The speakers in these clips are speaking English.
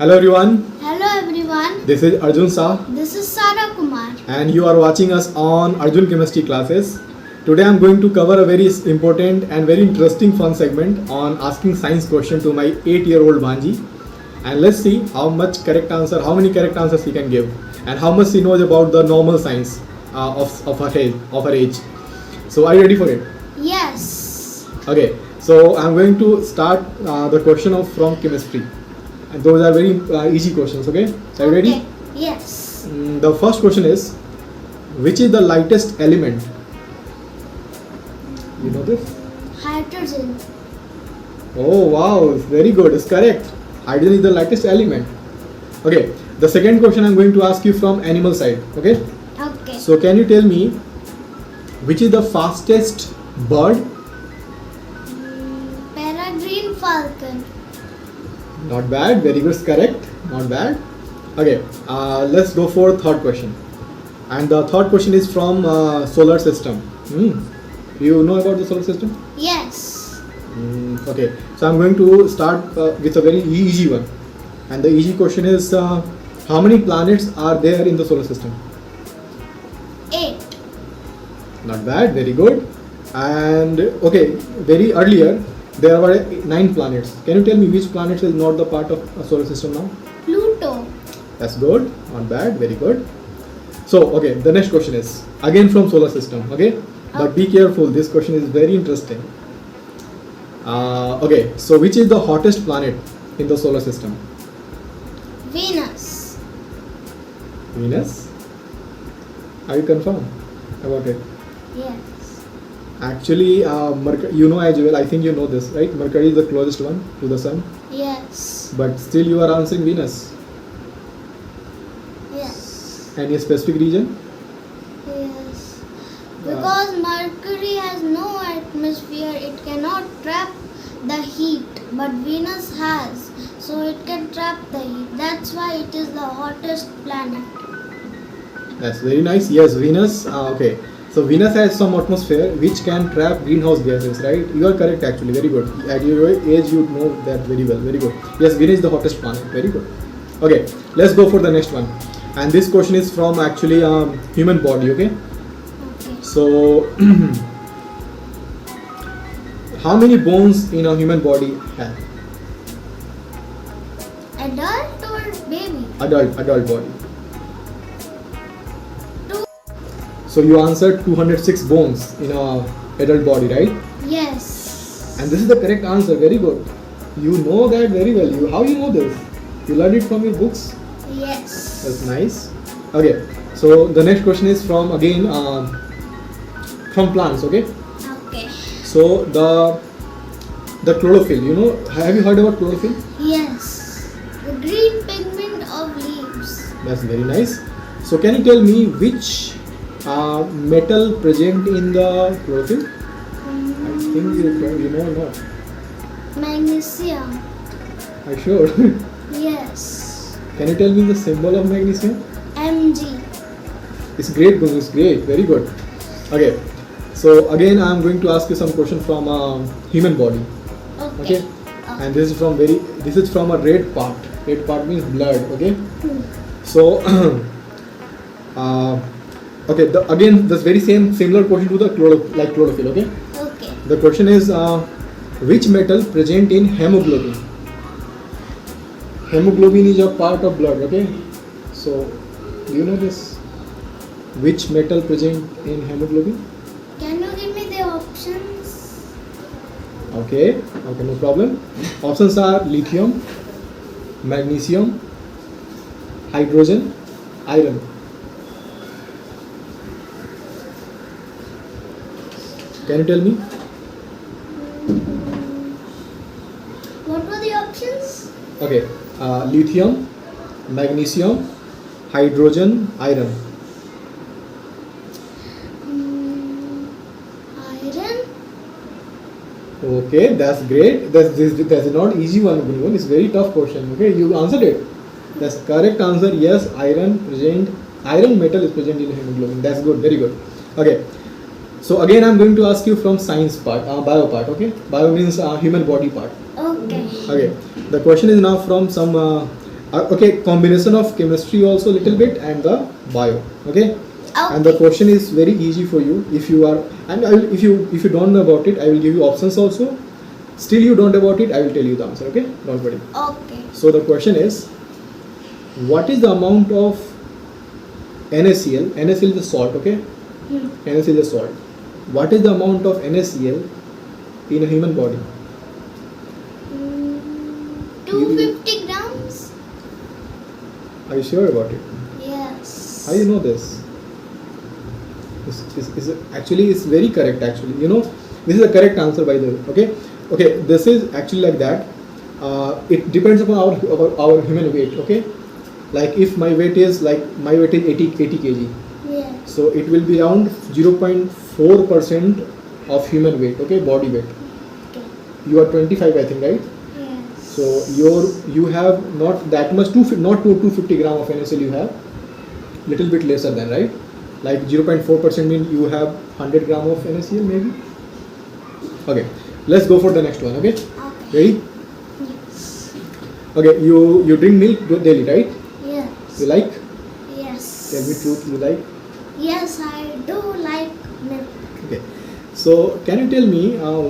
Hello everyone, Hello everyone, this is Arjun Shah this is Sara Kumar. and you are watching us on Arjun Chemistry classes. Today I am going to cover a very important and very interesting fun segment on asking science question to my 8-year-old Bhanji. And let's see how many correct answers he can give and how much he knows about the normal science of her age. So are you ready for it? Yes. Okay, so I'm going to start the question from chemistry. And those are very easy questions, okay? So are you ready? Okay. Yes. The first question is, which is the lightest element? You know this? Hydrogen. Oh wow, very good, it's correct. Hydrogen is the lightest element. Okay, the second question I'm going to ask you from animal side, okay? Okay. So can you tell me, which is the fastest bird? Peregrine falcon. Not bad, very good, correct, not bad. Okay, let's go for third question. And the third question is from solar system. You know about the solar system? Yes. Okay, so I'm going to start with a very easy one. And the easy question is, how many planets are there in the solar system? 8. Not bad, very good. And okay, very earlier, there were 9 planets. Can you tell me which planet is not the part of a solar system now? Pluto. That's good, not bad, very good. So, okay, the next question is again from solar system, okay? But be careful, this question is very interesting. Okay, so which is the hottest planet in the solar system? Venus. Venus? Are you confirmed about it? Yes. Actually, Mercury, you know as well, I think you know this, right? Mercury is the closest one to the sun, Yes. but still you are answering Venus. Yes. Any specific reason? Yes. Because Mercury has no atmosphere, it cannot trap the heat, but Venus has, so it can trap the heat. That's why it is the hottest planet. That's very nice. Yes, Venus. Okay. So Venus has some atmosphere which can trap greenhouse gases, right? You are correct actually. Very good. At your age, you know that very well. Very good. Yes, Venus is the hottest planet. Very good. Okay, let's go for the next one. And this question is from actually human body. Okay. Okay. So, how many bones in a human body have? Adult or baby? Adult body. 2. So you answered 206 bones in a adult body, right? Yes. And this is the correct answer. Very good. You know that very well. How you know this? You learned it from your books. Yes. That's nice. Okay. So the next question is from again from plants. Okay. Okay. So the chlorophyll. You know, have you heard about chlorophyll? Yes. The green pigment of leaves. That's very nice. So can you tell me which metal present in the chlorophyll? I think you know or not. Magnesium. Are you sure? Yes. Can you tell me the symbol of magnesium? Mg. It's great, Guru. It's great. Very good. Okay. So again, I am going to ask you some question from human body. Okay. And this is from a red part. Red part means blood. Okay. So okay. Again, this very similar question to the chlorophyll. Okay. Okay. The question is, which metal present in hemoglobin? Hemoglobin is a part of blood. Okay. So, do you know this? Which metal present in hemoglobin? Can you give me the options? Okay, no problem. Options are lithium, magnesium, hydrogen, iron. Can you tell me? What were the options? Okay, lithium, magnesium, hydrogen, iron. Iron. Okay, that's great. That's not easy one, everyone. It's very tough question. Okay, you answered it. That's correct answer. Yes, iron metal is present in hemoglobin. That's good. Very good. Okay. So again, I'm going to ask you from science part, bio part. Okay, bio means human body part. Okay. Okay. The question is now from some Okay, combination of chemistry also little bit and the bio. Okay. And the Okay. question is very easy for you if you are, and if you don't know about it, I will give you options also. Still you don't know about it, I will tell you the answer. Okay, don't worry. Okay. So the question is, what is the amount of NaCl? NaCl is the salt. Okay, Hmm. NaCl is the salt. What is the amount of NaCl in a human body? 250 grams? Are you sure about it? Yes. How you know this? Actually it's very correct. Actually, you know, this is the correct answer by the way. Okay, this is actually like that. It depends upon our human weight. Okay, like if my weight is 80 kg, Yeah. so it will be around 0.4% of human weight. Okay, body weight. Okay. You are 25, I think, right? Yes. So you have not that much, not 250 gram of NaCl. You have little bit lesser than, right? Like 0.4% means you have 100 gram of NaCl maybe. Okay, let's go for the next one. Okay, Okay. ready? Yes. Okay, you drink milk daily, right? Yes. You like? Yes. Tell me truth. You like? Yes, I do like milk. Okay. So can you tell me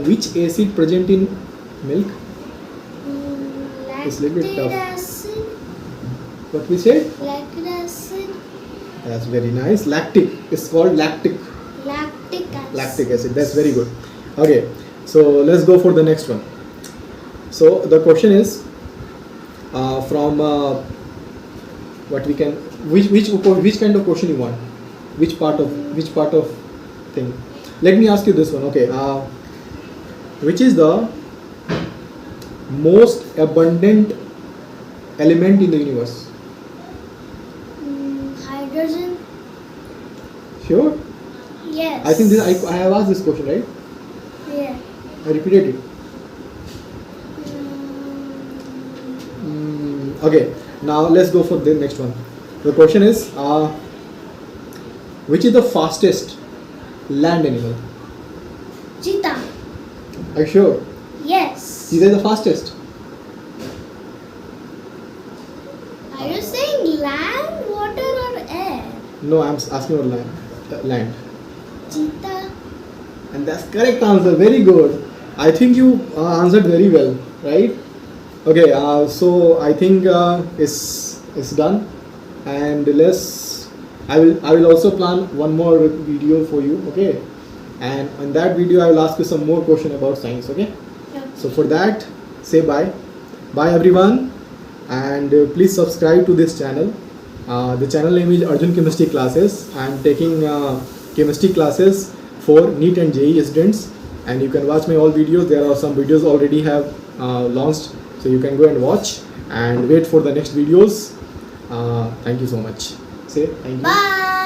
which acid present in milk? It's little bit Lactic tough. acid. What we say? Lactic acid. That's very nice. Lactic. It's called lactic. Lactic acid. Lactic acid. That's very good. Okay. So let's go for the next one. So the question is from what we can, which kind of question you want? Which part of thing? Let me ask you this one. Okay. Which is the most abundant element in the universe? Hydrogen. Sure. Yes. I think this I have asked this question, right? Yeah. I repeated it. Okay. Now let's go for the next one. The question is, which is the fastest land animal? Cheetah. Are you sure? Yes. Cheetah is the fastest. Are you saying land, water, or air? No, I'm asking about land. Land. Cheetah. And that's correct answer. Very good. I think you answered very well, right? Okay. So I think it's done, and I will also plan one more video for you. Okay. And in that video, I will ask you some more question about science. Okay. So for that, say bye. Bye everyone, and please subscribe to this channel. The channel name is Arjun Chemistry Classes. I am taking chemistry classes for NEET and JEE students, and you can watch my all videos. There are some videos already have launched, so you can go and watch and wait for the next videos. Thank you so much. Say thank you. Bye.